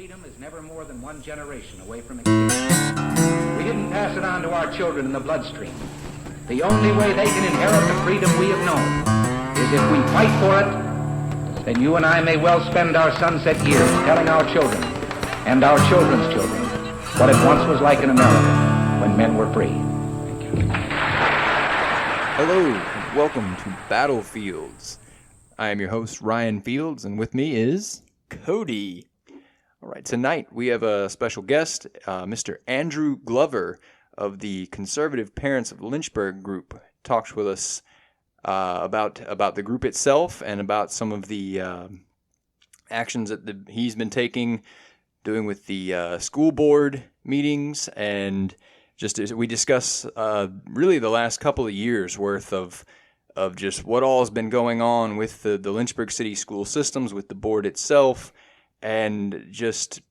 freedom is never more than one generation away from extinction. We didn't pass it on to our children in the bloodstream. The only way they can inherit the freedom we have known is if we fight for it. Then you and I may well spend our sunset years telling our children and our children's children what it once was like in America when men were free. Thank you. Hello, and welcome to Battlefields. I am your host, Ryan Fields, and with me is Cody. All right, tonight we have a special guest, Mr. Andrew Glover of the Conservative Parents of Lynchburg group. Talks with us about the group itself and about some of the actions that he's been doing with the school board meetings, and just as we discuss really the last couple of years worth of just what all has been going on with the Lynchburg City school systems, with the board itself, and just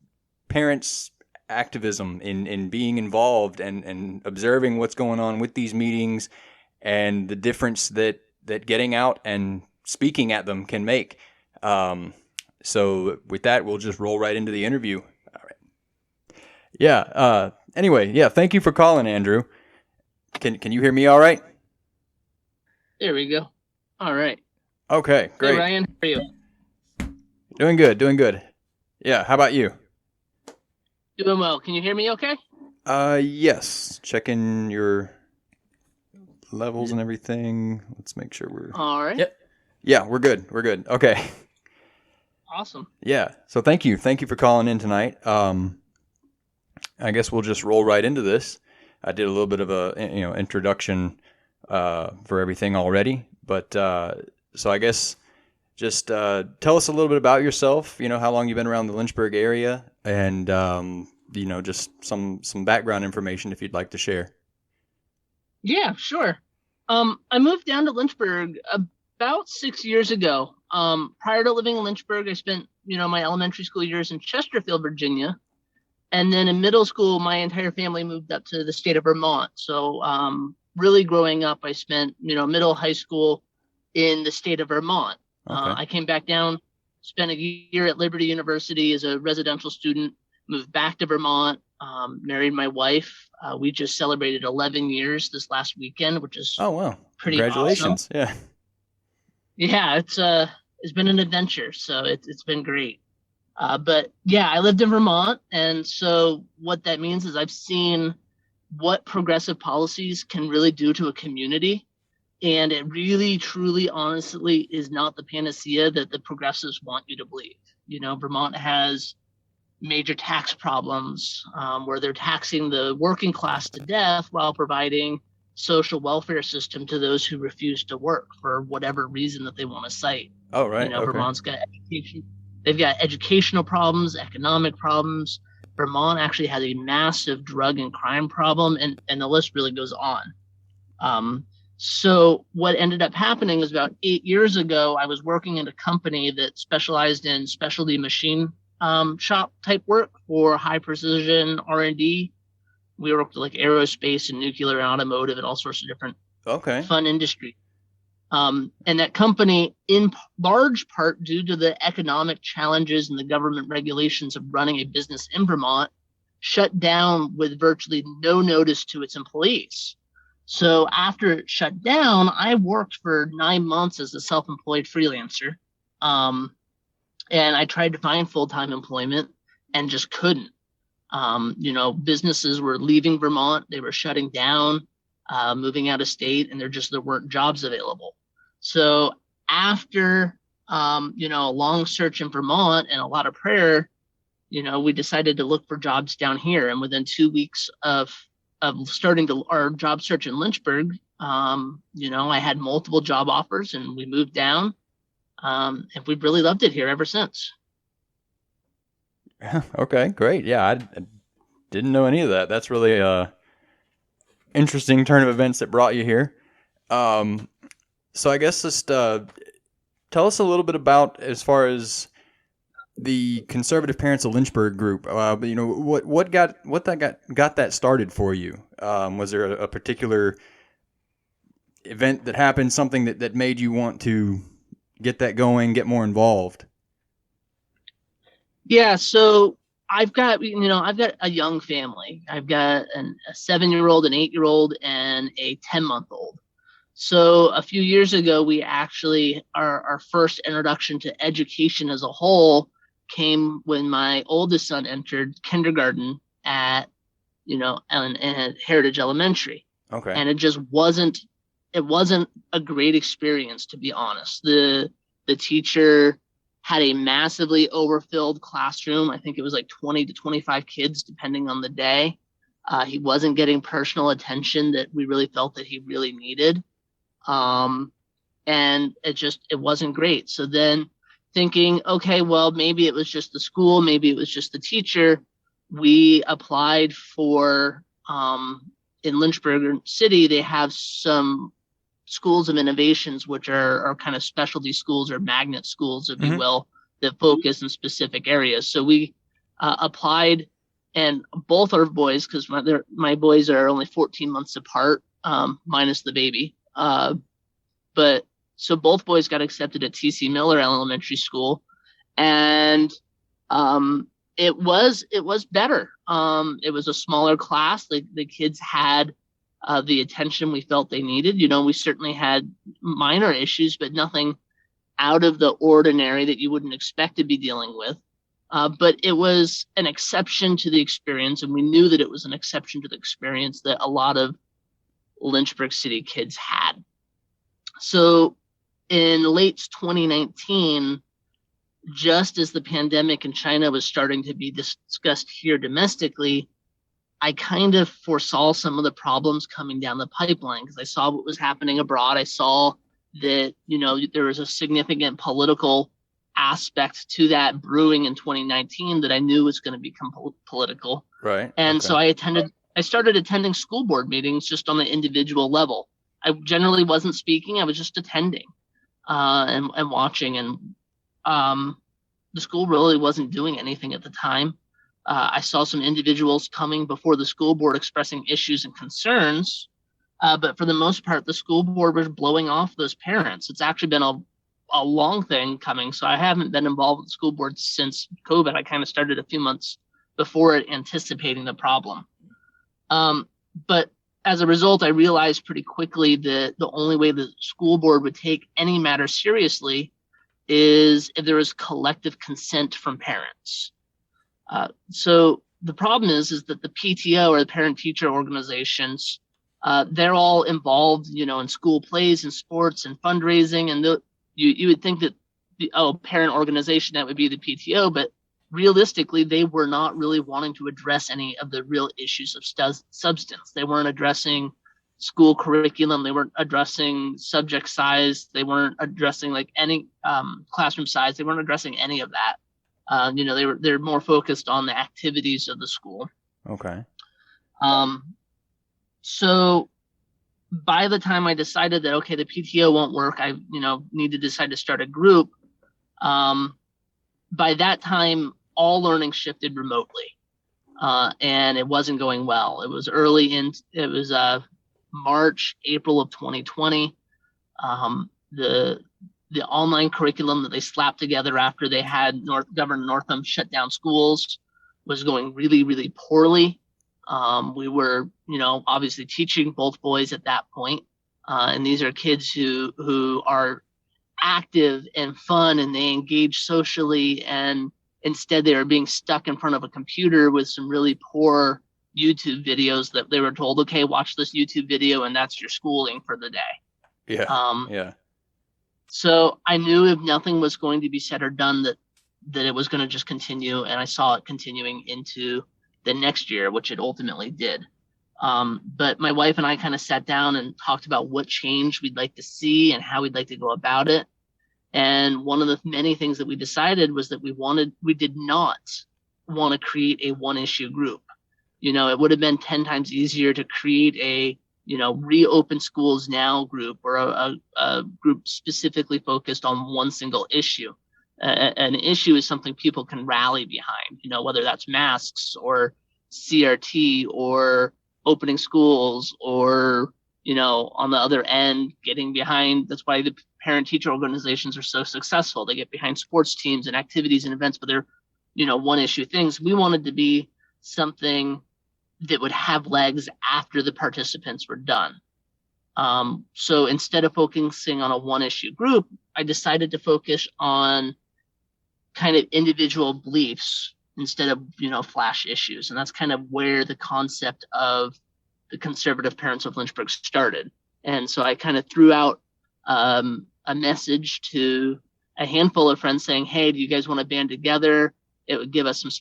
parents' activism in being involved and observing what's going on with these meetings and the difference that getting out and speaking at them can make. So with that, we'll just roll right into the interview. All right. Yeah. Anyway, yeah. Thank you for calling, Andrew. Can you hear me all right? There we go. All right. Okay, great. Hey, Ryan, how are you? Doing good. Yeah, how about you? Doing well. Can you hear me okay? Yes. Checking your levels and everything. Let's make sure we're... All right. Yep. Yeah, we're good. Okay. Awesome. Yeah, so thank you for calling in tonight. I guess we'll just roll right into this. I did a little bit of a introduction for everything already, but so I guess just tell us a little bit about yourself. How long you've been around the Lynchburg area, and just some background information if you'd like to share. Yeah, sure. I moved down to Lynchburg about 6 years ago. Prior to living in Lynchburg, I spent my elementary school years in Chesterfield, Virginia, and then in middle school, my entire family moved up to the state of Vermont. So really growing up, I spent middle high school in the state of Vermont. Okay. I came back down, spent a year at Liberty University as a residential student, moved back to Vermont, married my wife. We just celebrated 11 years this last weekend, which is pretty congratulations. Awesome. Yeah, it's been an adventure, so it's been great. But yeah, I lived in Vermont, and so what that means is I've seen what progressive policies can really do to a community. And it really, truly, honestly is not the panacea that the progressives want you to believe. Vermont has major tax problems where they're taxing the working class to death while providing social welfare system to those who refuse to work for whatever reason that they want to cite. Oh, right. Okay. Vermont's got education. They've got educational problems, economic problems. Vermont actually has a massive drug and crime problem, and the list really goes on. So what ended up happening is about 8 years ago, I was working in a company that specialized in specialty machine shop type work for high precision R&D. We worked with like aerospace and nuclear and automotive and all sorts of different fun industry. And that company, in large part due to the economic challenges and the government regulations of running a business in Vermont, shut down with virtually no notice to its employees. So after it shut down, I worked for 9 months as a self-employed freelancer. And I tried to find full-time employment and just couldn't. Businesses were leaving Vermont. They were shutting down, moving out of state, and there weren't jobs available. So after, a long search in Vermont and a lot of prayer, we decided to look for jobs down here. And within 2 weeks of starting our job search in Lynchburg, I had multiple job offers and we moved down. And we've really loved it here ever since. Okay, great. Yeah, I didn't know any of that. That's really a interesting turn of events that brought you here. So I guess just tell us a little bit about, as far as the Conservative Parents of Lynchburg group. What got that started for you? Was there a particular event that happened, something that made you want to get that going, get more involved? Yeah, so I've got a young family. I've got a 7-year-old, an 8-year-old, and a 10-month-old. So a few years ago, we actually our first introduction to education as a whole came when my oldest son entered kindergarten at at Heritage Elementary. Okay. And it wasn't a great experience, to be honest. The teacher had a massively overfilled classroom. I think it was like 20 to 25 kids, depending on the day. He wasn't getting personal attention that we really felt that he really needed. And it wasn't great. So then thinking, okay, well, maybe it was just the school, maybe it was just the teacher. We applied for, in Lynchburg City, they have some schools of innovations, which are kind of specialty schools or magnet schools, if you will, that focus in specific areas. So we applied, and both our boys, because my boys are only 14 months apart, minus the baby. But so both boys got accepted at TC Miller Elementary School, and it was better. It was a smaller class. The kids had the attention we felt they needed. We certainly had minor issues, but nothing out of the ordinary that you wouldn't expect to be dealing with. But it was an exception to the experience, and we knew that it was an exception to the experience that a lot of Lynchburg City kids had. So in late 2019, just as the pandemic in China was starting to be discussed here domestically, I kind of foresaw some of the problems coming down the pipeline because I saw what was happening abroad. I saw that, there was a significant political aspect to that brewing in 2019 that I knew was going to become political. Right. And okay. so I started attending school board meetings just on the individual level. I generally wasn't speaking. I was just attending and watching. And the school really wasn't doing anything at the time. I saw some individuals coming before the school board expressing issues and concerns. But for the most part, the school board was blowing off those parents. It's actually been a long thing coming. So I haven't been involved with the school board since COVID. I kind of started a few months before it, anticipating the problem. But as a result, I realized pretty quickly that the only way the school board would take any matter seriously is if there was collective consent from parents. So the problem is that the PTO, or the parent-teacher organizations, they're all involved, in school plays and sports and fundraising. And you would think that parent organization, that would be the PTO, but realistically, they were not really wanting to address any of the real issues of substance. They weren't addressing school curriculum. They weren't addressing subject size. They weren't addressing any classroom size. They weren't addressing any of that. They're more focused on the activities of the school. Okay. So by the time I decided that, okay, the PTO won't work, I, need to decide to start a group. By that time, all learning shifted remotely, and it wasn't going well. It was March, April of 2020. The online curriculum that they slapped together after they had Governor Northam shut down schools was going really, really poorly. We were, obviously teaching both boys at that point. And these are kids who are active and fun, and they engage socially, and instead they were being stuck in front of a computer with some really poor YouTube videos that they were told, okay, watch this YouTube video and that's your schooling for the day. Yeah. Yeah. So I knew if nothing was going to be said or done, that it was going to just continue, and I saw it continuing into the next year, which it ultimately did. But my wife and I kind of sat down and talked about what change we'd like to see and how we'd like to go about it. And one of the many things that we decided was that we did not want to create a one issue group. It would have been 10 times easier to create a, reopen schools now group, or a group specifically focused on one single issue. An issue is something people can rally behind, whether that's masks or CRT or opening schools, or, on the other end, getting behind. That's why the parent-teacher organizations are so successful. They get behind sports teams and activities and events, but they're one issue things. We wanted to be something that would have legs after the participants were done. So instead of focusing on a one issue group, I decided to focus on kind of individual beliefs instead of, flash issues. And that's kind of where the concept of the Conservative Parents of Lynchburg started. And so I kind of threw out a message to a handful of friends saying, hey, do you guys want to band together? It would give us some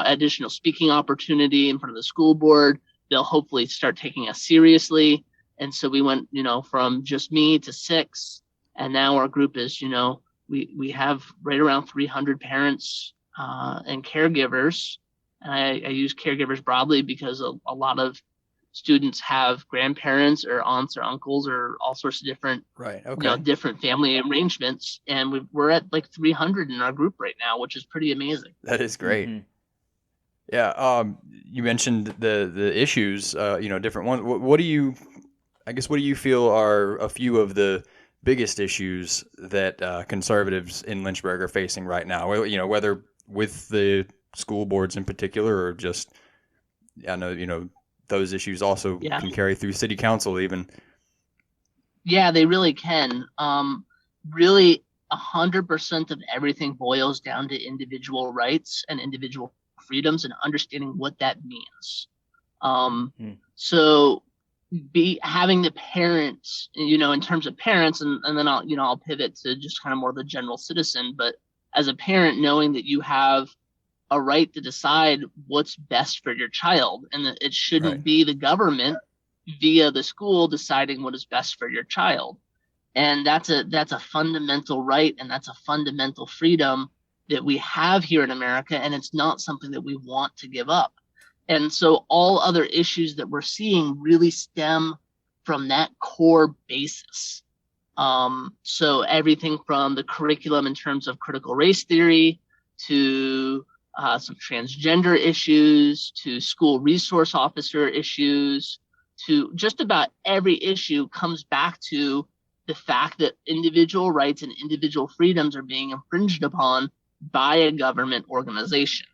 additional speaking opportunity in front of the school board. They'll hopefully start taking us seriously. And so we went, from just me to 6. And now our group is, we have right around 300 parents and caregivers. And I use caregivers broadly because a lot of students have grandparents or aunts or uncles or all sorts of different, different family arrangements. And we're at like 300 in our group right now, which is pretty amazing. That is great. Mm-hmm. Yeah. You mentioned the issues, different ones. What do you feel are a few of the biggest issues that conservatives in Lynchburg are facing right now? Whether with the school boards in particular, or just, I know, those issues also can carry through city council even. Yeah, they really can. Really, 100% of everything boils down to individual rights and individual freedoms and understanding what that means. So having the parents, in terms of parents, and then I'll pivot to just kind of more the general citizen, but as a parent, knowing that you have a right to decide what's best for your child, and that it shouldn't be the government via the school deciding what is best for your child. And that's a fundamental right, and that's a fundamental freedom that we have here in America, and it's not something that we want to give up. And so all other issues that we're seeing really stem from that core basis. So everything from the curriculum in terms of critical race theory to some transgender issues, to school resource officer issues, to just about every issue comes back to the fact that individual rights and individual freedoms are being infringed upon by a government organization.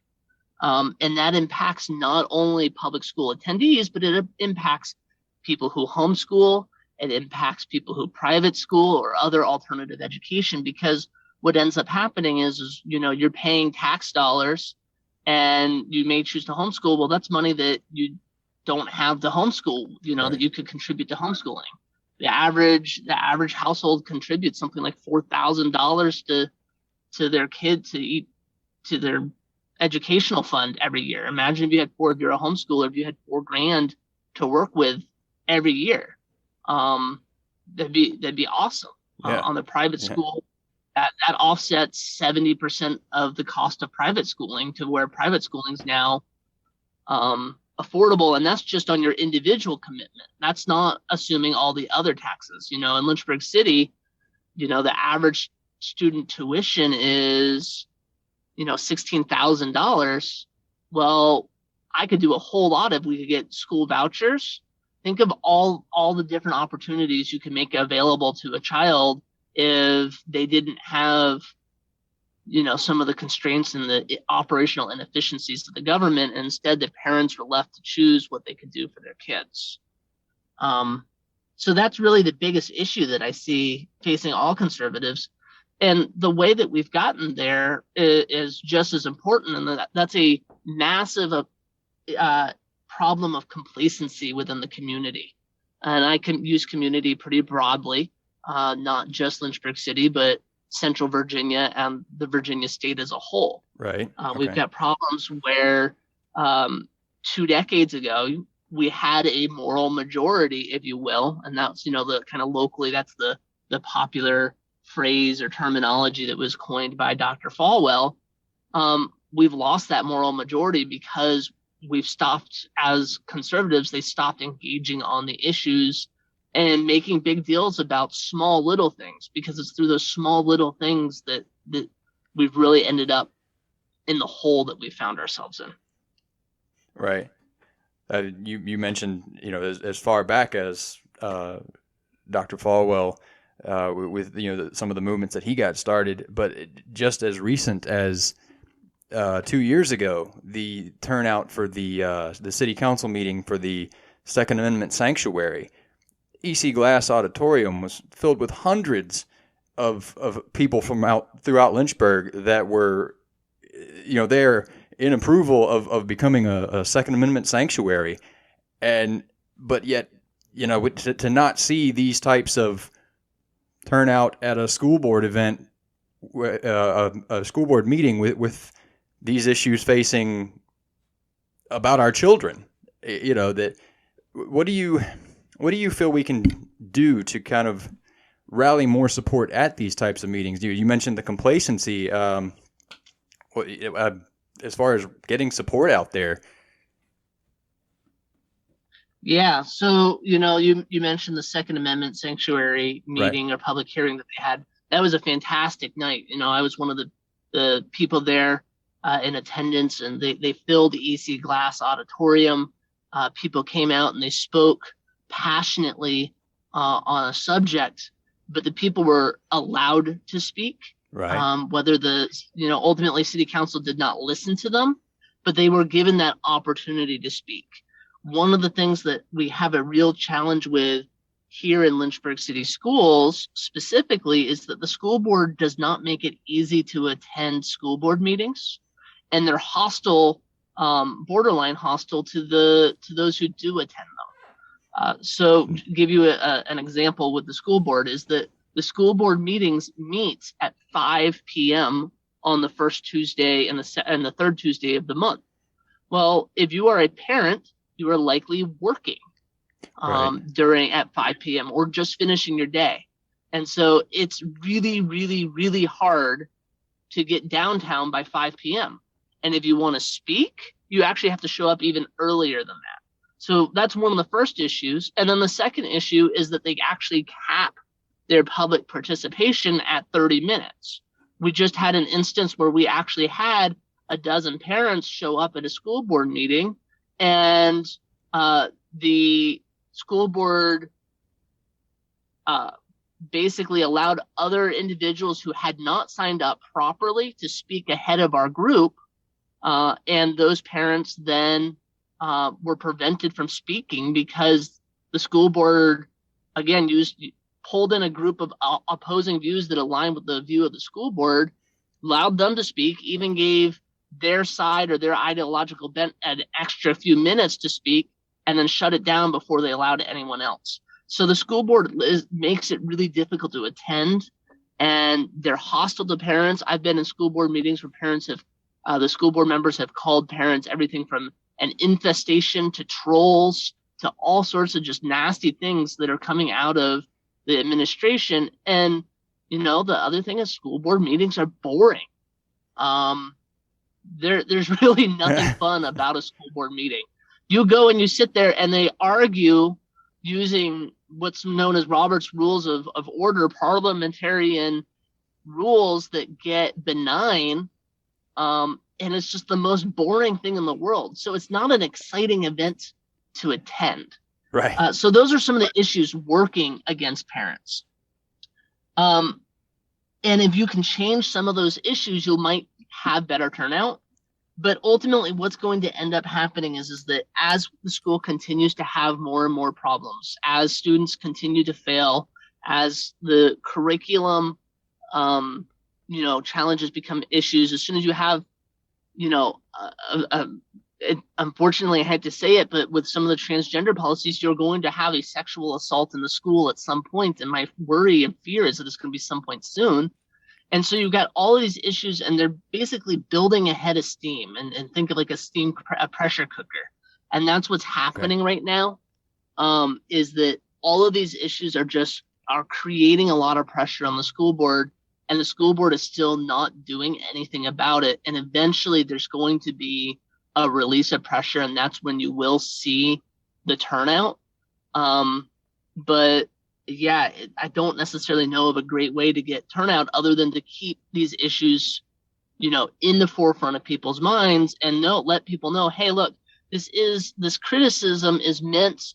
And that impacts not only public school attendees, but it impacts people who homeschool, it impacts people who private school or other alternative education, because what ends up happening is you're paying tax dollars and you may choose to homeschool. Well, that's money that you don't have to homeschool, that you could contribute to homeschooling. The average household contributes something like $4,000 to their kid to their educational fund every year. Imagine if you had if you're a homeschooler, if you had $4,000 to work with every year. That'd be awesome. On the private school, that offsets 70% of the cost of private schooling, to where private schooling is now affordable, and that's just on your individual commitment. That's not assuming all the other taxes. In Lynchburg City, the average student tuition is $16,000. Well, I could do a whole lot if we could get school vouchers. Think of all the different opportunities you can make available to a child if they didn't have some of the constraints and the operational inefficiencies of the government, and instead the parents were left to choose what they could do for their kids. So that's really the biggest issue that I see facing all conservatives. And the way that we've gotten there is just as important, and that's a massive problem of complacency within the community. And I can use community pretty broadly, not just Lynchburg City, but Central Virginia and the Virginia state as a whole. Right. We've got problems where 2 decades ago, we had a moral majority, if you will. And that's, the kind of locally, that's the popular phrase or terminology that was coined by Dr. Falwell. We've lost that moral majority because we've stopped, as conservatives, they stopped engaging on the issues and making big deals about small little things, because it's through those small little things that we've really ended up in the hole that we found ourselves in. Right. You mentioned, as far back as Dr. Falwell, with some of the movements that he got started, but just as recent as 2 years ago, the turnout for the city council meeting for the Second Amendment sanctuary, EC Glass Auditorium was filled with hundreds of people from throughout Lynchburg that were, there in approval of becoming a Second Amendment sanctuary, but yet, to not see these types of turnout at a school board event, a school board meeting with these issues facing about our children, that what do you feel we can do to kind of rally more support at these types of meetings? You mentioned the complacency, as far as getting support out there. Yeah. So, you mentioned the Second Amendment sanctuary meeting, right, or public hearing that they had. That was a fantastic night. I was one of the people there in attendance, and they filled the EC Glass Auditorium. People came out and they spoke passionately on a subject, but the people were allowed to speak. Right. Whether ultimately city council did not listen to them, but they were given that opportunity to speak. One of the things that we have a real challenge with here in Lynchburg City Schools specifically is that the school board does not make it easy to attend school board meetings, and they're hostile, borderline hostile to those who do attend them. So to give you an example with the school board is that the school board meetings meet at 5 p.m. on the first Tuesday and the third Tuesday of the month. Well, if you are a parent, you are likely working at 5 p.m. or just finishing your day. And so it's really, really, really hard to get downtown by 5 p.m. And if you want to speak, you actually have to show up even earlier than that. So that's one of the first issues. And then the second issue is that they actually cap their public participation at 30 minutes. We just had an instance where we actually had a dozen parents show up at a school board meeting, and the school board basically allowed other individuals who had not signed up properly to speak ahead of our group, and those parents then were prevented from speaking because the school board, again, pulled in a group of opposing views that aligned with the view of the school board, allowed them to speak, even gave their side or their ideological bent an extra few minutes to speak, and then shut it down before they allowed anyone else. So the school board makes it really difficult to attend, and they're hostile to parents. I've been in school board meetings where the school board members have called parents everything from an infestation to trolls to all sorts of just nasty things that are coming out of the administration. And, the other thing is school board meetings are boring. There's really nothing fun about a school board meeting. You go and you sit there and they argue using what's known as Robert's Rules of Order, parliamentarian rules that get benign. And it's just the most boring thing in the world. So it's not an exciting event to attend. Right. So those are some of the issues working against parents. And if you can change some of those issues, you might have better turnout. But ultimately, what's going to end up happening is that as the school continues to have more and more problems, as students continue to fail, as the curriculum, challenges become issues, as soon as you have, unfortunately, I hate to say it, but with some of the transgender policies, you're going to have a sexual assault in the school at some point. And my worry and fear is that it's going to be some point soon. And so you've got all of these issues, and they're basically building a head of steam, and think of like a pressure cooker. And that's what's happening right now, is that all of these issues are creating a lot of pressure on the school board, and the school board is still not doing anything about it. And eventually there's going to be a release of pressure, and that's when you will see the turnout. But yeah, I don't necessarily know of a great way to get turnout other than to keep these issues, in the forefront of people's minds, and let people know, hey, look, this criticism is meant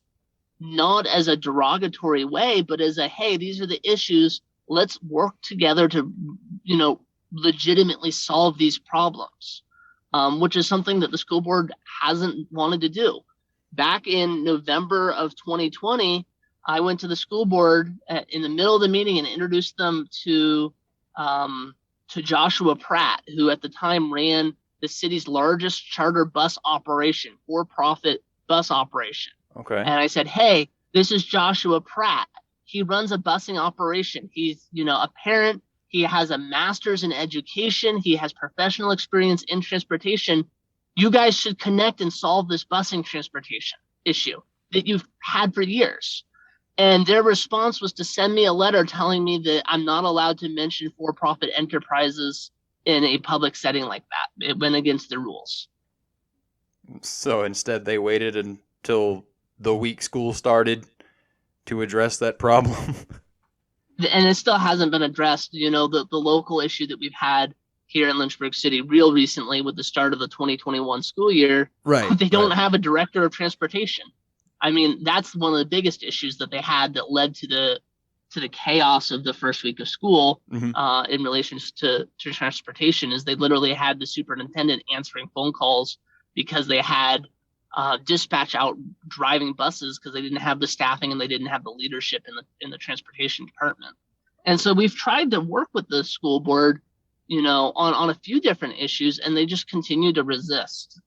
not as a derogatory way, but as hey, these are the issues. Let's work together to, legitimately solve these problems. which is something that the school board hasn't wanted to do. Back in November of 2020, I went to the school board in the middle of the meeting and introduced them to Joshua Pratt, who at the time ran the city's largest charter bus operation, for-profit bus operation. Okay. And I said, hey, this is Joshua Pratt. He runs a busing operation. He's, a parent. He has a master's in education. He has professional experience in transportation. You guys should connect and solve this busing transportation issue that you've had for years. And their response was to send me a letter telling me that I'm not allowed to mention for-profit enterprises in a public setting like that. It went against the rules. So instead, they waited until the week school started to address that problem. And it still hasn't been addressed. The local issue that we've had here in Lynchburg City real recently with the start of the 2021 school year, Right. They don't have a director of transportation. I mean, that's one of the biggest issues that they had that led to the chaos of the first week of school in relation to transportation, is they literally had the superintendent answering phone calls because they had dispatch out driving buses because they didn't have the staffing and they didn't have the leadership in the transportation department. And so we've tried to work with the school board, on a few different issues, and they just continue to resist.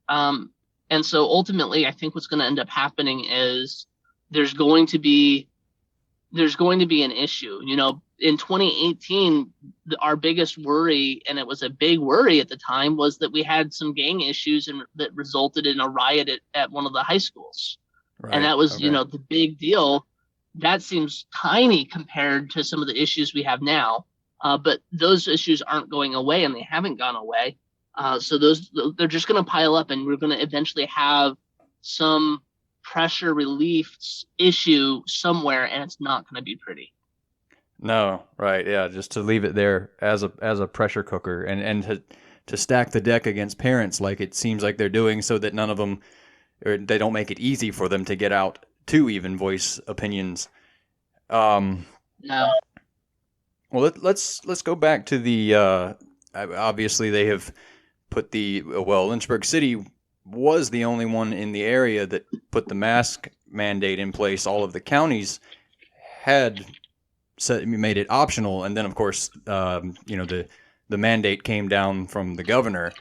And so ultimately, I think what's going to end up happening is there's going to be an issue. In 2018, our biggest worry, and it was a big worry at the time, was that we had some gang issues and that resulted in a riot at one of the high schools. Right. And that was, the big deal. That seems tiny compared to some of the issues we have now. But those issues aren't going away, and they haven't gone away. So they're just going to pile up, and we're going to eventually have some pressure relief issue somewhere, and it's not going to be pretty. No, right, yeah, just to leave it there as a pressure cooker, and to stack the deck against parents like it seems like they're doing, so that none of them, or they don't make it easy for them to get out to even voice opinions. No. Well, let's go back to the. Obviously, they have put Lynchburg City was the only one in the area that put the mask mandate in place. All of the counties had made it optional, and then of course, the mandate came down from the governor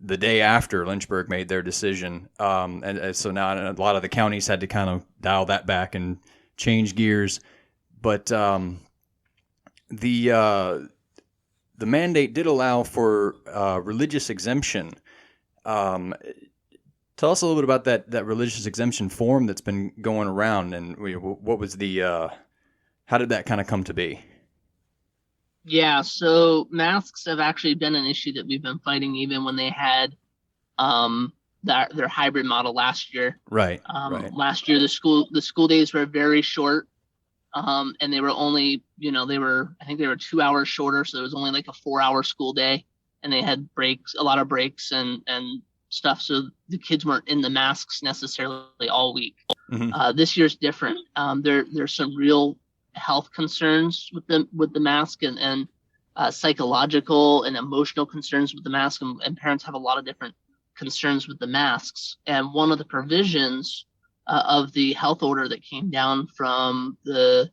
the day after Lynchburg made their decision, and so now a lot of the counties had to kind of dial that back and change gears, but the mandate did allow for religious exemption. Tell us a little bit about that religious exemption form that's been going around, and what was how did that kind of come to be? Yeah, so masks have actually been an issue that we've been fighting even when they had their hybrid model last year. Right. Last year, the school days were very short. And they were only, I think they were 2 hours shorter. So it was only like a 4-hour school day, and they had a lot of breaks and stuff. So the kids weren't in the masks necessarily all week. Mm-hmm. This year's different. There's some real health concerns with the mask and psychological and emotional concerns with the mask. And parents have a lot of different concerns with the masks. And one of the provisions of the health order that came down from the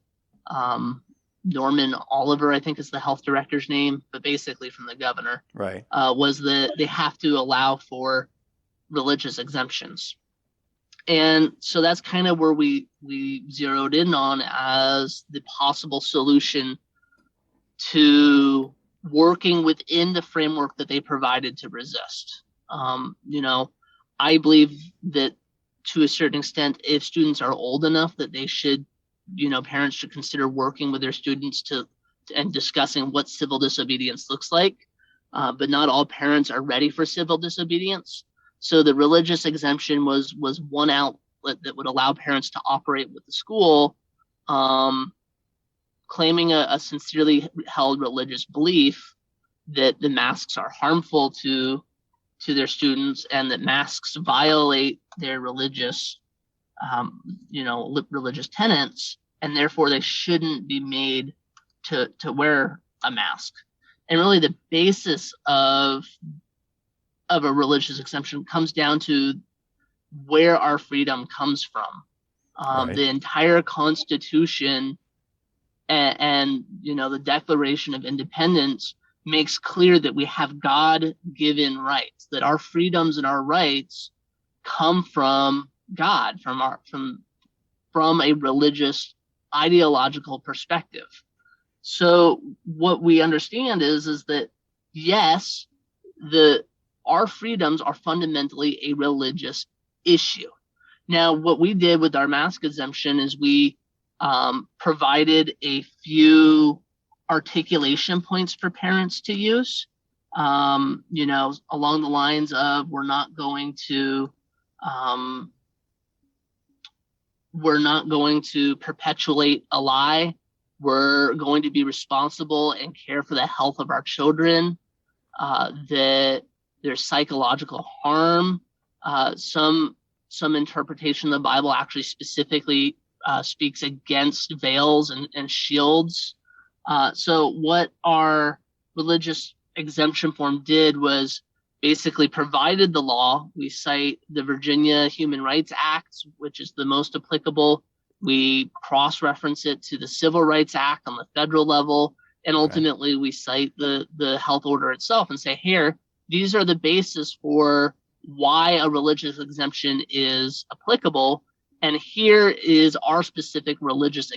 Norman Oliver, I think is the health director's name, but basically from the governor, right, was that they have to allow for religious exemptions. And so that's kind of where we zeroed in on as the possible solution to working within the framework that they provided to resist. I believe that to a certain extent, if students are old enough, that they should, parents should consider working with their students and discussing what civil disobedience looks like. But not all parents are ready for civil disobedience. So the religious exemption was one outlet that would allow parents to operate with the school, claiming a sincerely held religious belief that the masks are harmful to their students and that masks violate their religious, religious tenets, and therefore they shouldn't be made to wear a mask. And really the basis of of a religious exemption comes down to where our freedom comes from. Right. The entire Constitution and the Declaration of Independence makes clear that we have God-given rights, that our freedoms and our rights come from God, from a religious ideological perspective. So what we understand is that yes, our freedoms are fundamentally a religious issue. Now, what we did with our mask exemption is we provided a few articulation points for parents to use, along the lines of we're not going to perpetuate a lie. We're going to be responsible and care for the health of our children, that there's psychological harm. Some interpretation of the Bible actually specifically speaks against veils and shields. So what our religious exemption form did was basically provided the law. We cite the Virginia Human Rights Act, which is the most applicable. We cross-reference it to the Civil Rights Act on the federal level, and ultimately we cite the health order itself and say, here, these are the basis for why a religious exemption is applicable, and here is our specific religious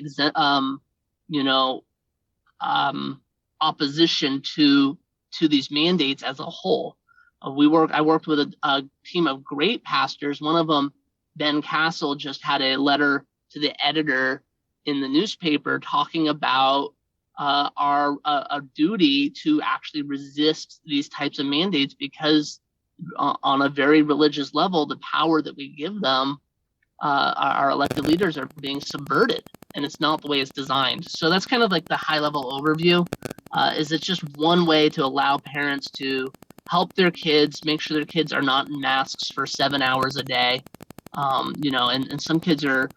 opposition to these mandates as a whole. I worked with a team of great pastors. One of them, Ben Castle, just had a letter to the editor in the newspaper talking about our duty to actually resist these types of mandates, because on a very religious level, the power that we give them, our elected leaders, are being subverted, and it's not the way it's designed. So that's kind of like the high level overview. Is it's just one way to allow parents to help their kids, make sure their kids are not in masks for 7 hours a day. And some kids are,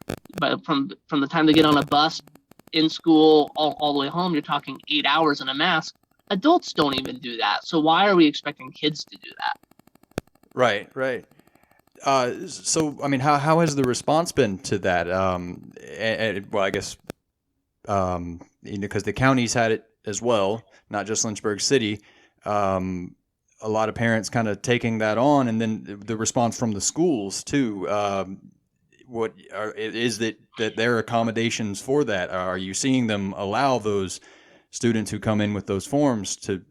from the time they get on a bus in school all the way home, you're talking 8 hours in a mask. Adults don't even do that. So why are we expecting kids to do that? Right. So, I mean, how has the response been to that? Well, I guess, because the counties had it as well, not just Lynchburg City. A lot of parents kind of taking that on, and then the response from the schools too. Is that there are accommodations for that? Are you seeing them allow those students who come in with those forms to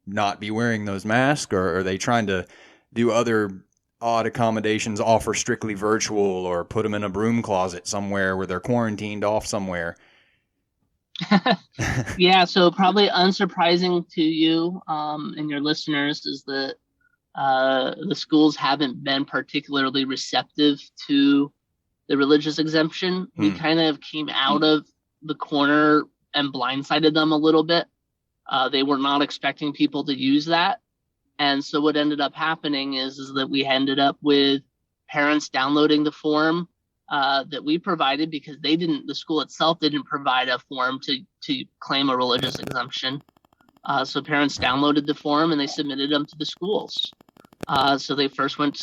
not be wearing those masks, or are they trying to do other odd accommodations, offer strictly virtual, or put them in a broom closet somewhere where they're quarantined off somewhere? Yeah, so probably unsurprising to you and your listeners is that the schools haven't been particularly receptive to the religious exemption. We kind of came out of the corner and blindsided them a little bit. They were not expecting people to use that. And so what ended up happening is that we ended up with parents downloading the form that we provided, because the school itself didn't provide a form to claim a religious exemption. So parents downloaded the form and they submitted them to the schools. So they first went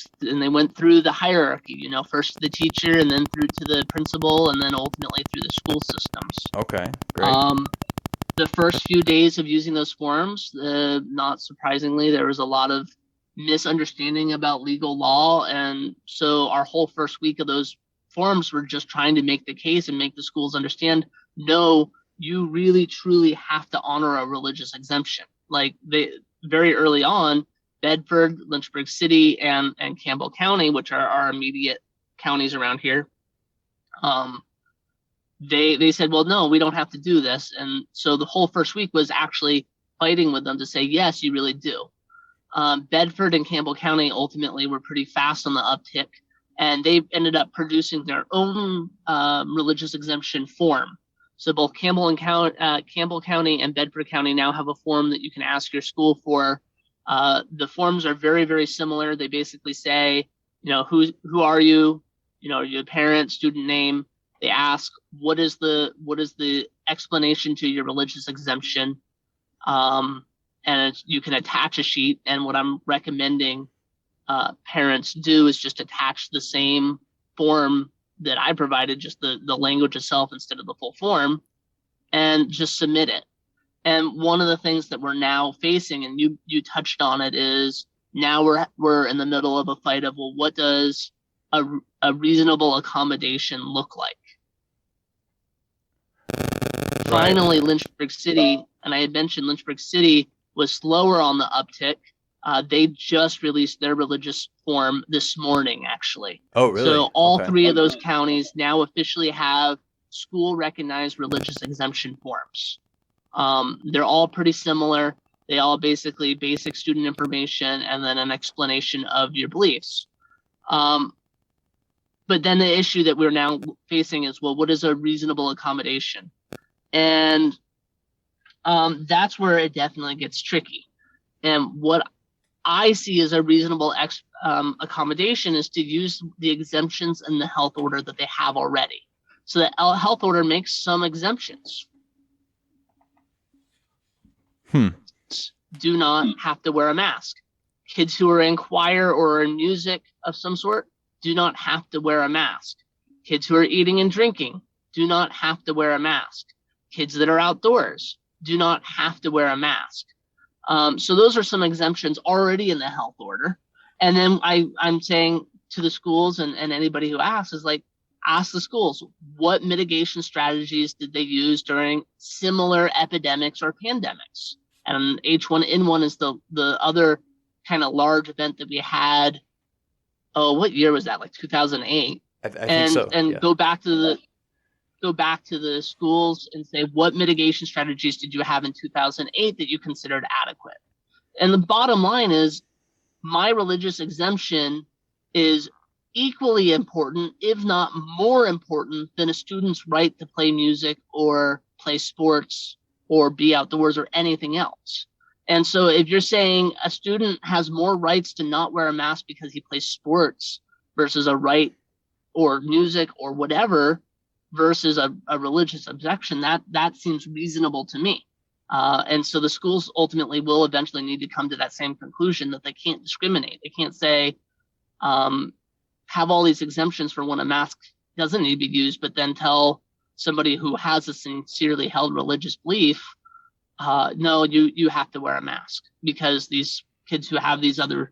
through the hierarchy, first to the teacher and then through to the principal and then ultimately through the school systems. Okay, great. The first few days of using those forms, not surprisingly, there was a lot of misunderstanding about legal law. And so our whole first week of those forms were just trying to make the case and make the schools understand, no, you really truly have to honor a religious exemption. Like very early on, Bedford, Lynchburg City, and Campbell County, which are our immediate counties around here, they said, well, no, we don't have to do this. And so the whole first week was actually fighting with them to say, yes, you really do. Bedford and Campbell County ultimately were pretty fast on the uptick, and they ended up producing their own religious exemption form. So both Campbell County and Bedford County now have a form that you can ask your school for. The forms are very, very similar. They basically say, who are you? Your parent, student name. They ask, what is the explanation to your religious exemption? And you can attach a sheet. And what I'm recommending parents do is just attach the same form that I provided, just the language itself instead of the full form, and just submit it. And one of the things that we're now facing, and you touched on it, is now we're in the middle of a fight of, well, what does a reasonable accommodation look like? Right. Finally, Lynchburg City, and I had mentioned Lynchburg City was slower on the uptick. They just released their religious form this morning, actually. Oh, really? So all three of those counties now officially have school-recognized religious exemption forms. They're all pretty similar. They all basically basic student information and then an explanation of your beliefs. But then the issue that we're now facing is, well, what is a reasonable accommodation? And that's where it definitely gets tricky. And what I see as a reasonable accommodation is to use the exemptions in the health order that they have already. So the health order makes some exemptions. Do not have to wear a mask. Kids who are in choir or in music of some sort do not have to wear a mask. Kids who are eating and drinking do not have to wear a mask. Kids that are outdoors do not have to wear a mask. So those are some exemptions already in the health order. And then I'm saying to the schools and anybody who asks is like, ask the schools, what mitigation strategies did they use during similar epidemics or pandemics? And H1N1 is the other kind of large event that we had. Oh, what year was that? Like 2008. I think so. And yeah. go back to the schools and say, what mitigation strategies did you have in 2008 that you considered adequate? And the bottom line is, my religious exemption is equally important, if not more important, than a student's right to play music or play sports or be outdoors or anything else. And so if you're saying a student has more rights to not wear a mask because he plays sports versus a right or music or whatever versus a religious objection, that seems reasonable to me. And so the schools ultimately will eventually need to come to that same conclusion, that they can't discriminate. They can't say, have all these exemptions for when a mask doesn't need to be used, but then tell somebody who has a sincerely held religious belief, no, you have to wear a mask, because these kids who have these other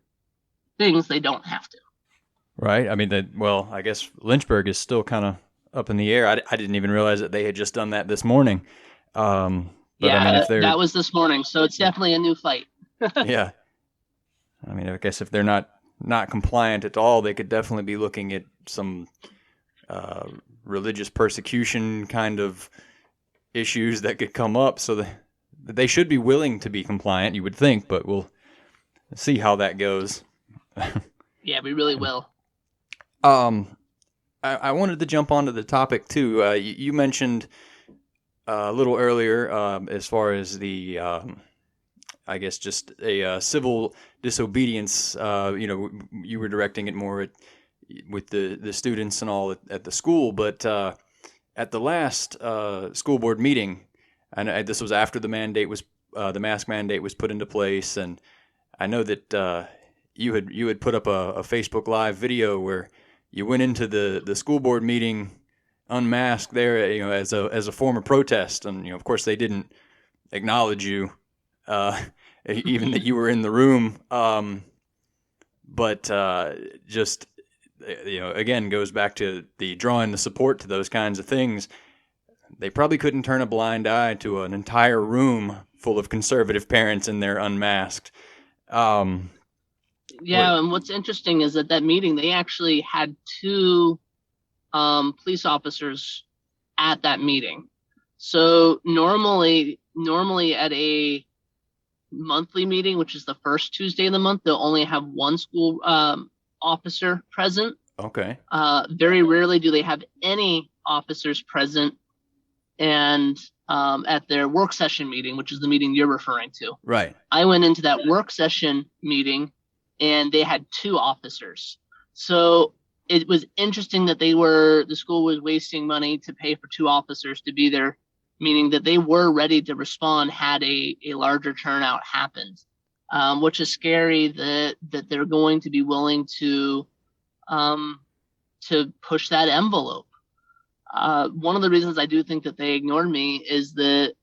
things, they don't have to. Right. I mean, I guess Lynchburg is still kind of up in the air. I didn't even realize that they had just done that this morning. But yeah, I mean, that was this morning, so it's definitely a new fight. Yeah. I mean, I guess if they're not compliant at all, they could definitely be looking at some religious persecution kind of issues that could come up. So they should be willing to be compliant, you would think, but we'll see how that goes. Yeah, we really will. I wanted to jump onto the topic too. You mentioned a little earlier, as far as the, I guess, just a civil disobedience. You were directing it more with the students and all at the school, but at the last school board meeting, and this was after the mask mandate was put into place, and I know that you had put up a Facebook Live video where you went into the school board meeting unmasked there, as a form of protest, and of course they didn't acknowledge you, even that you were in the room. But just again goes back to the drawing the support to those kinds of things. They probably couldn't turn a blind eye to an entire room full of conservative parents in there unmasked. Yeah, and what's interesting is that meeting, they actually had two police officers at that meeting. So normally at a monthly meeting, which is the first Tuesday of the month, they'll only have one school officer present. Okay. Very rarely do they have any officers present, and at their work session meeting, which is the meeting you're referring to. Right. I went into that work session meeting, and they had two officers. So it was interesting that the school was wasting money to pay for two officers to be there, meaning that they were ready to respond had a larger turnout happened. which is scary that they're going to be willing to push that envelope. One of the reasons I do think that they ignored me is that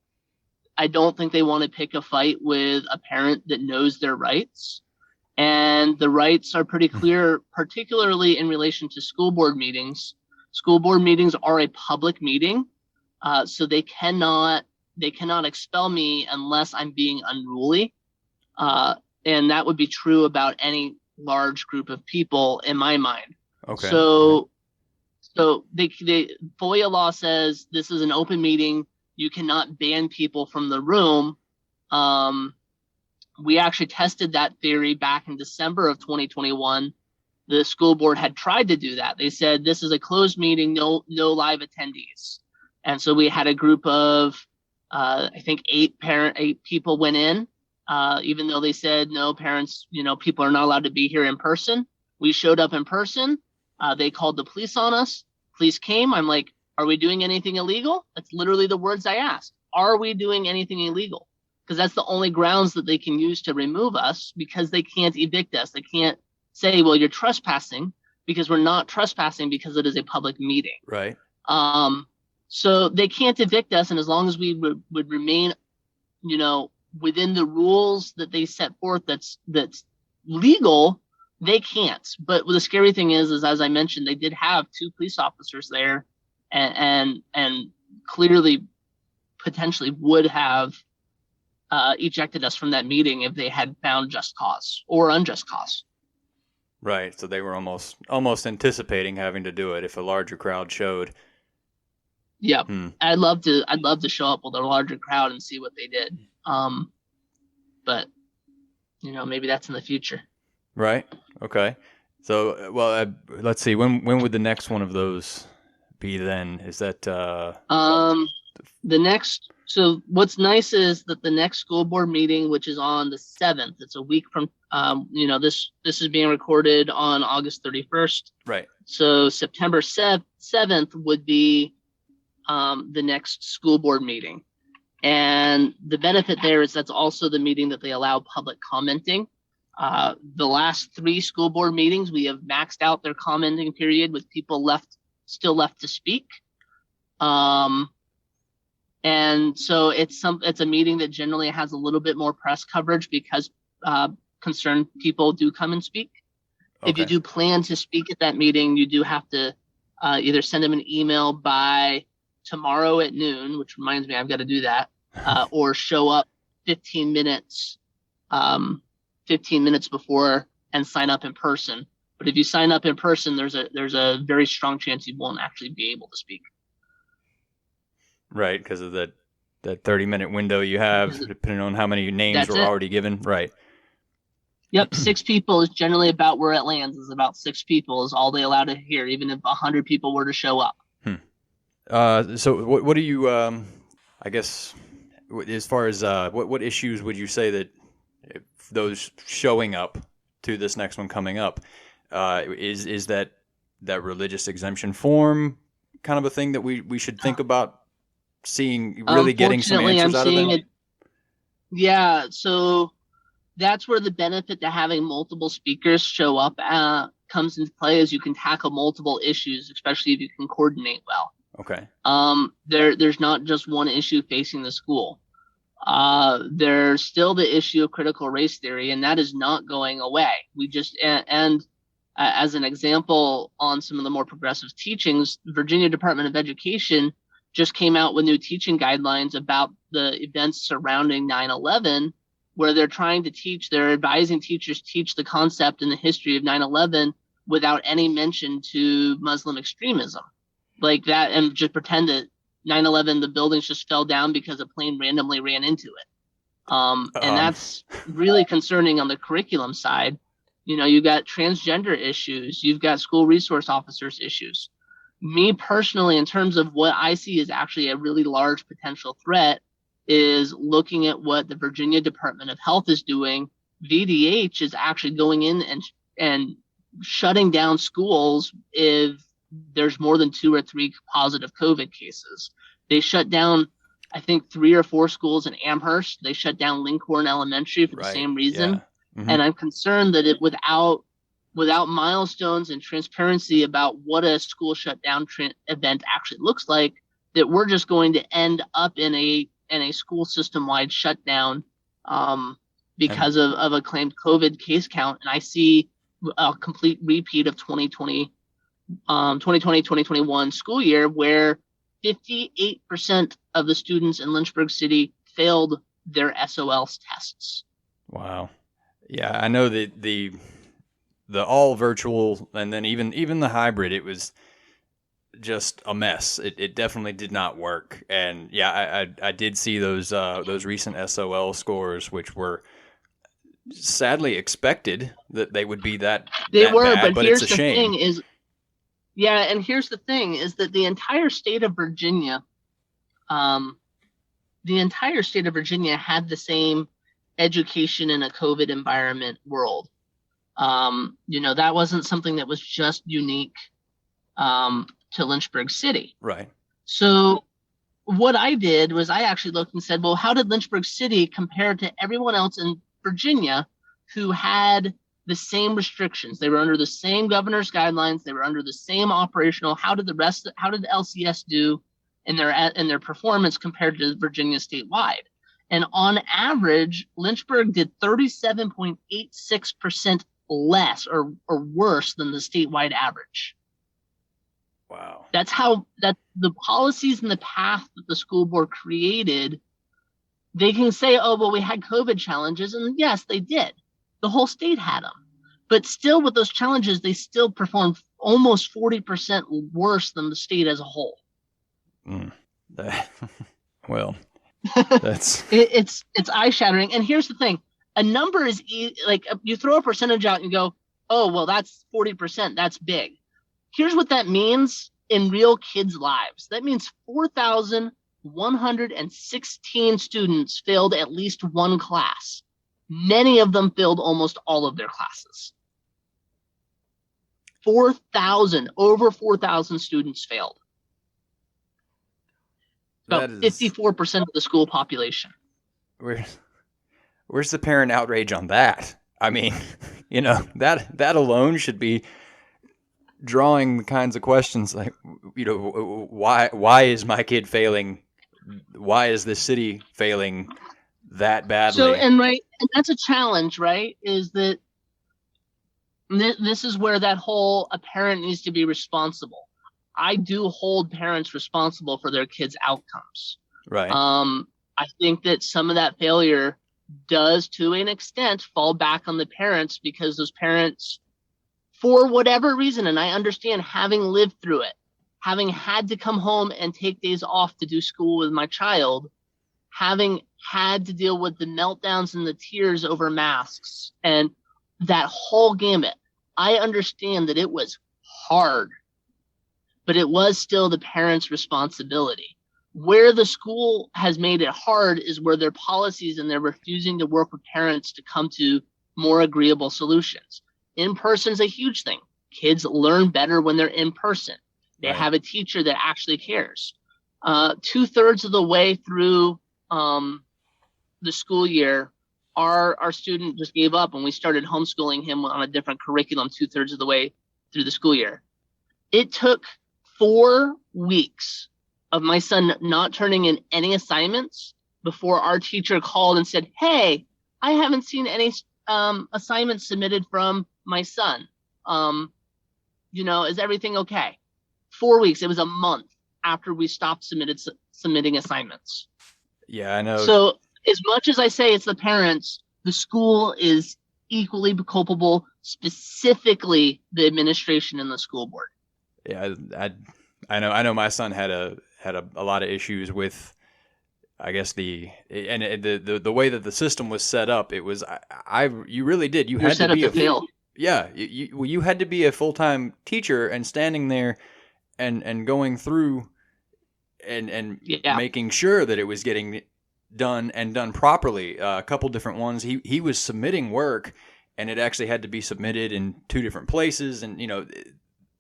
I don't think they want to pick a fight with a parent that knows their rights. And the rights are pretty clear, particularly in relation to school board meetings. School board meetings are a public meeting, so they cannot expel me unless I'm being unruly. And that would be true about any large group of people in my mind. Okay. So they FOIA law says this is an open meeting. You cannot ban people from the room. We actually tested that theory back in December of 2021. The school board had tried to do that. They said this is a closed meeting, no live attendees. And so we had a group of I think eight people went in, even though they said no parents, people are not allowed to be here in person. We showed up in person. They called the police on us. Police came. I'm like, are we doing anything illegal? That's literally the words I asked. Are we doing anything illegal? Because that's the only grounds that they can use to remove us, because they can't evict us. They can't say, well, you're trespassing, because we're not trespassing because it is a public meeting. Right. So they can't evict us. And as long as we would remain, within the rules that they set forth, that's legal, they can't. But the scary thing is as I mentioned, they did have 2 police officers there and clearly potentially would have ejected us from that meeting if they had found just cause or unjust cause. Right. So they were almost anticipating having to do it if a larger crowd showed. Yeah. I'd love to show up with a larger crowd and see what they did. But maybe that's in the future. Right. Okay. So, let's see. When would the next one of those be then? Is that the next? So what's nice is that the next school board meeting, which is on the 7th, it's a week from this is being recorded on August 31st. Right. So September 7th would be the next school board meeting. And the benefit there is that's also the meeting that they allow public commenting. The last 3 school board meetings, we have maxed out their commenting period with people still left to speak. And so it's a meeting that generally has a little bit more press coverage because concerned people do come and speak. Okay. If you do plan to speak at that meeting, you do have to either send them an email by tomorrow at noon, which reminds me I've got to do that, or show up 15 minutes before and sign up in person. But if you sign up in person, there's a very strong chance you won't actually be able to speak. Right, because of that 30-minute window you have, depending on how many names were already given. Right. Yep, 6 people is generally about where it lands. Is about 6 people is all they allow to hear, even if 100 people were to show up. So what do you? I guess as far as what issues would you say that those showing up to this next one coming up is that religious exemption form kind of a thing that we should think about seeing, really getting some answers out of them? Yeah, so that's where the benefit to having multiple speakers show up comes into play, is you can tackle multiple issues, especially if you can coordinate well. Okay. There's not just one issue facing the school. There's still the issue of critical race theory, and that is not going away. We just as an example on some of the more progressive teachings, Virginia Department of Education just came out with new teaching guidelines about the events surrounding 9/11, where they're advising teachers teach the concept and the history of 9/11 without any mention to Muslim extremism, like that, and just pretend that 9/11 the buildings just fell down because a plane randomly ran into it. And that's really concerning on the curriculum side. You've got transgender issues, you've got school resource officers issues. Me personally, in terms of what I see as actually a really large potential threat, is looking at what the Virginia Department of Health is doing. VDH is actually going in and shutting down schools if there's more than 2 or 3 positive COVID cases. They shut down I think 3 or 4 schools in Amherst. They shut down Lincoln Elementary for the Right. same reason. Yeah. Mm-hmm. And I'm concerned that without milestones and transparency about what a school shutdown event actually looks like, that we're just going to end up in a school system wide shutdown because of a claimed COVID case count. And I see a complete repeat of 2020-2021 school year where 58% of the students in Lynchburg City failed their SOL tests. Wow. Yeah, I know that the all virtual and then even the hybrid, it was just a mess. It definitely did not work. And yeah, I did see those recent SOL scores, which were sadly expected that they would be that bad, but it's a shame. And here's the thing is that the entire state of Virginia had the same education in a COVID environment world. That wasn't something that was just unique to Lynchburg City. Right. So what I did was I actually looked and said, well, how did Lynchburg City compare to everyone else in Virginia who had the same restrictions? They were under the same governor's guidelines. They were under the same operational. How did the LCS do in their performance compared to Virginia statewide? And on average, Lynchburg did 37.86% less or worse than the statewide average. Wow. That the policies and the path that the school board created, they can say, oh, well, we had COVID challenges. And yes, they did. The whole state had them. But still with those challenges, they still performed almost 40% worse than the state as a whole. Well, that's it's eye-shattering. And here's the thing. A number is like you throw a percentage out and you go, oh, well, that's 40%. That's big. Here's what that means in real kids' lives. That means 4,116 students failed at least one class. Many of them failed almost all of their classes. Over 4,000 students failed. About 54% of the school population. Where's the parent outrage on that? I mean, that alone should be drawing the kinds of questions like, why is my kid failing? Why is this city failing that badly? So, and that's a challenge, right? Is that this is where that whole a parent needs to be responsible. I do hold parents responsible for their kids' outcomes. Right. I think that some of that failure does, to an extent, fall back on the parents because those parents, for whatever reason, and I understand having lived through it, having had to come home and take days off to do school with my child, having had to deal with the meltdowns and the tears over masks and that whole gamut, I understand that it was hard, but it was still the parents' responsibility. Where the school has made it hard is where their policies and they're refusing to work with parents to come to more agreeable solutions. In person is a huge thing. Kids learn better when they're in person. They have a teacher that actually cares. 2/3 of the way through the school year, our student just gave up and we started homeschooling him on a different curriculum 2/3 of the way through the school year. It took 4 weeks of my son not turning in any assignments before our teacher called and said, hey, I haven't seen any assignments submitted from my son. Is everything okay? 4 weeks. It was a month after we stopped submitting assignments. Yeah, I know. So as much as I say it's the parents, the school is equally culpable, specifically the administration and the school board. Yeah, I know my son had a lot of issues with, I guess the way that the system was set up. It was you really did. You had to be fail. Yeah, you had to be a full-time teacher and standing there and going through and making sure that it was getting done and done properly. A couple different ones. He was submitting work and it actually had to be submitted in 2 different places, and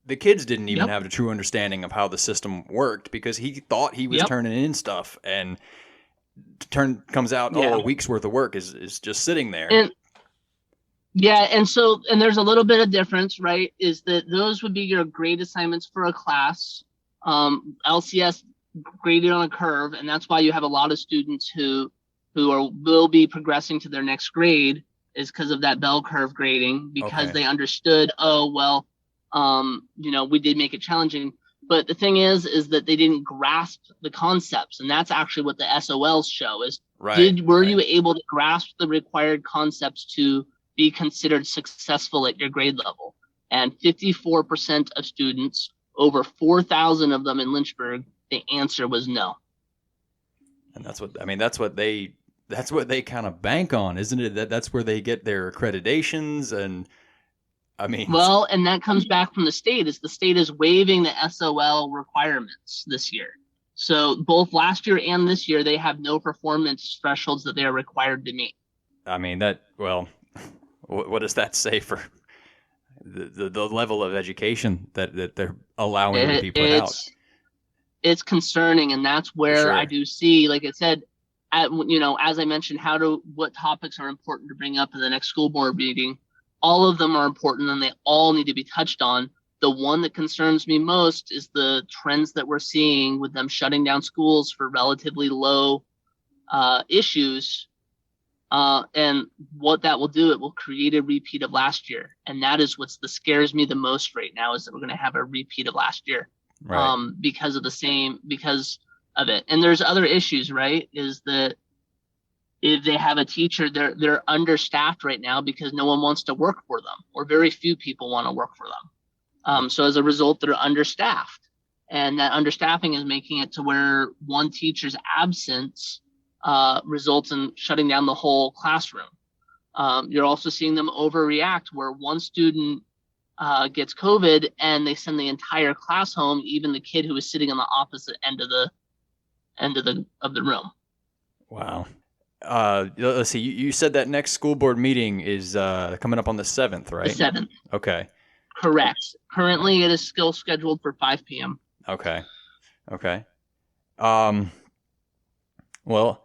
the kids didn't even Yep. have a true understanding of how the system worked because he thought he was Yep. turning in stuff, and comes out, Yeah. a week's worth of work is just sitting there. And and there's a little bit of difference, right? Is that those would be your grade assignments for a class. LCS graded on a curve, and that's why you have a lot of students who will be progressing to their next grade, is because of that bell curve grading, because Okay. they understood, we did make it challenging. But the thing is that they didn't grasp the concepts, and that's actually what the SOLs show is, were you able to grasp the required concepts to be considered successful at your grade level? And 54% of students, over 4,000 of them in Lynchburg, the answer was no. And that's what they kind of bank on, isn't it? That's where they get their accreditations, and well, and that comes back from the state. Is the state is waiving the SOL requirements this year. So both last year and this year, they have no performance thresholds that they are required to meet. What does that say for the level of education that they're allowing to be put out? It's concerning, and that's where Sure. I do see, like I said, as I mentioned, what topics are important to bring up in the next school board meeting. All of them are important, and they all need to be touched on. The one that concerns me most is the trends that we're seeing with them shutting down schools for relatively low issues. And what that will do, it will create a repeat of last year. And that is what scares me the most right now, is that we're going to have a repeat of last year. Right. Because of it. And there's other issues, right? Is that if they have a teacher, they're understaffed right now because no one wants to work for them, or very few people want to work for them. So as a result, they're understaffed, and that understaffing is making it to where one teacher's absence results in shutting down the whole classroom. You're also seeing them overreact, where one student gets COVID and they send the entire class home, even the kid who was sitting on the opposite end of the room. Wow. Let's see. You said that next school board meeting is coming up on the 7th, right? The 7th. Okay. Correct. Currently, it is still scheduled for 5 p.m. Okay. Well,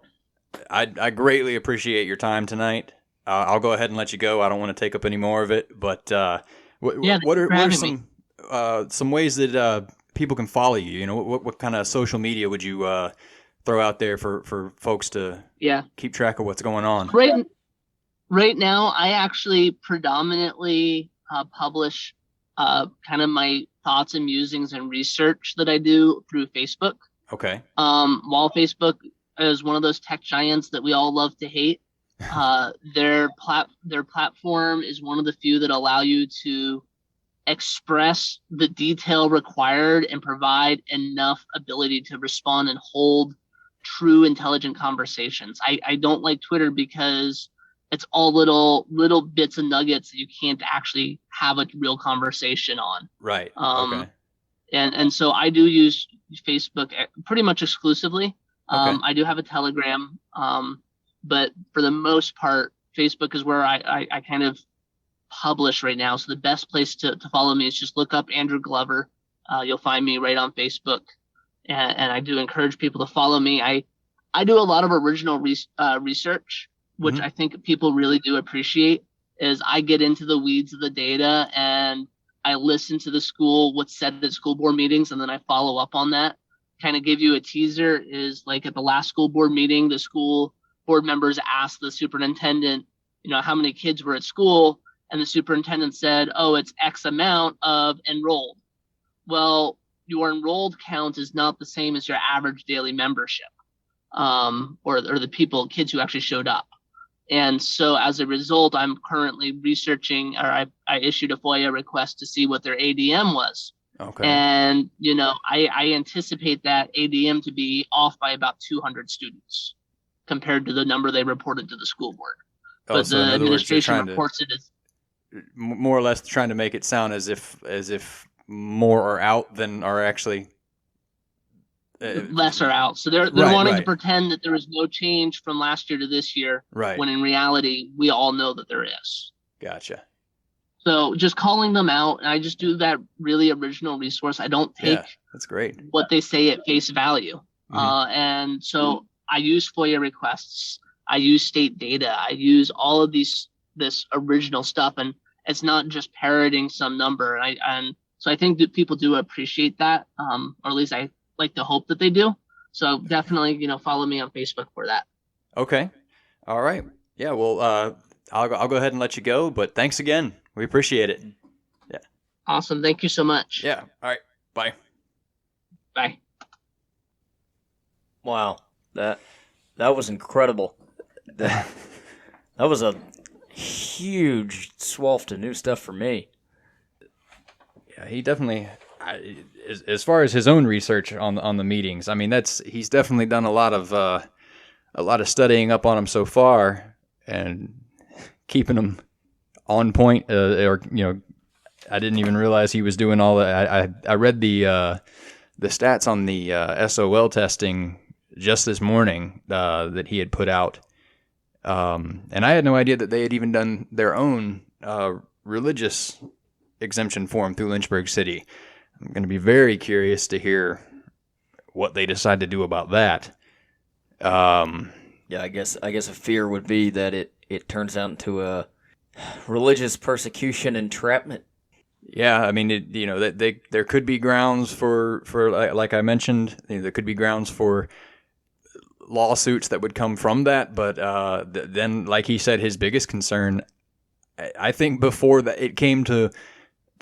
I greatly appreciate your time tonight. I'll go ahead and let you go. I don't want to take up any more of it, but what are some ways that people can follow you? What kind of social media would you throw out there for folks to keep track of what's going on? Right now, I actually predominantly publish kind of my thoughts and musings and research that I do through Facebook. Okay. While Facebook is one of those tech giants that we all love to hate, their platform is one of the few that allow you to express the detail required and provide enough ability to respond and hold true intelligent conversations. I don't like Twitter because it's all little bits and nuggets that you can't actually have a real conversation on. Right. Okay. And so I do use Facebook pretty much exclusively. Okay. I do have a Telegram, but for the most part, Facebook is where I kind of publish right now. So the best place to follow me is just look up Andrew Glover. You'll find me right on Facebook, and I do encourage people to follow me. I do a lot of original research, which Mhm. I think people really do appreciate. Is I get into the weeds of the data, and I listen to what's said at school board meetings, and then I follow up on that. Kind of give you a teaser, is like at the last school board meeting, the school board members asked the superintendent, how many kids were at school, and the superintendent said, oh, it's X amount of enrolled. Well, your enrolled count is not the same as your average daily membership, or the kids who actually showed up. And so as a result, I'm currently researching, or I issued a FOIA request to see what their ADM was. Okay. And, I anticipate that ADM to be off by about 200 students compared to the number they reported to the school board. But so the administration reports it as more or less trying to make it sound as if more are out than are actually less are out. So they're wanting to pretend that there is no change from last year to this year, right? When in reality, we all know that there is. Gotcha. So just calling them out, and I just do that really original resource. I don't take that's great. what they say at face value. And so I use FOIA requests. I use state data. I use all of this original stuff, and it's not just parroting some number. And so I think that people do appreciate that, or at least I like to hope that they do. So definitely, follow me on Facebook for that. Okay. All right. Yeah. Well, I'll go ahead and let you go, but thanks again. We appreciate it. Yeah. Awesome. Thank you so much. Yeah. All right. Bye. Bye. Wow. That was incredible. That was a huge swath of new stuff for me. Yeah, he definitely, as far as his own research on the meetings, I mean, he's definitely done a lot of studying up on them so far, and keeping them on point. I didn't even realize he was doing all that. I read the stats on the SOL testing just this morning that he had put out, and I had no idea that they had even done their own religious exemption form through Lynchburg City. I'm going to be very curious to hear what they decide to do about that. Yeah, I guess a fear would be that it turns out into a religious persecution entrapment. Yeah, I mean, there could be grounds for like I mentioned, there could be grounds for lawsuits that would come from that. But then, like he said, his biggest concern, I think, before that it came to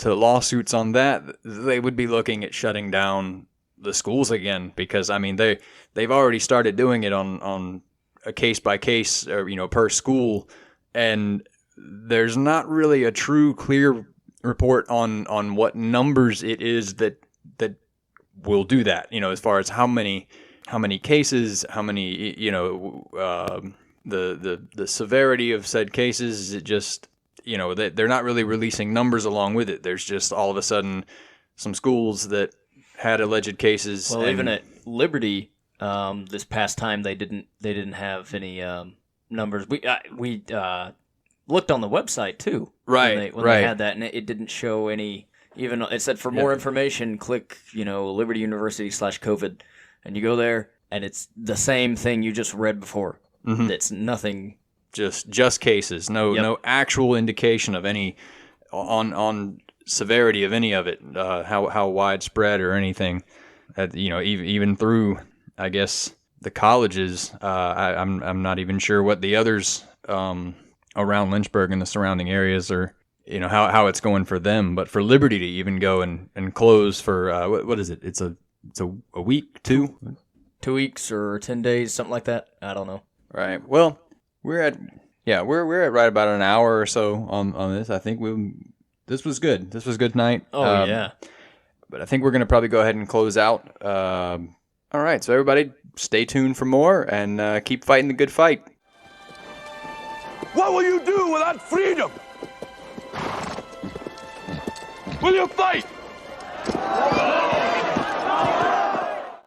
lawsuits on that, they would be looking at shutting down the schools again, because I mean they've already started doing it on a case by case, or per school, and there's not really a true clear report on what numbers it is that will do that. As far as how many cases, how many the severity of said cases. Is it just they're not really releasing numbers along with it. There's just all of a sudden some schools that had alleged cases. Well, even at Liberty, this past time they didn't have any numbers. We looked on the website too, right? When they had that, and it didn't show any. Even it said for more information, click Liberty University /COVID, and you go there, and it's the same thing you just read before. Mm-hmm. It's nothing. Just cases, no actual indication of any on severity of any of it, how widespread or anything. Even through, I guess, the colleges. I'm not even sure what the others around Lynchburg and the surrounding areas are. How it's going for them, but for Liberty to even go and close for what is it? It's a week, 2 weeks or 10 days, something like that. I don't know. Right. Well. We're at right about an hour or so on this. I think this was good. This was good tonight. Oh yeah. But I think we're gonna probably go ahead and close out. All right. So everybody, stay tuned for more and keep fighting the good fight. What will you do without freedom? Will you fight?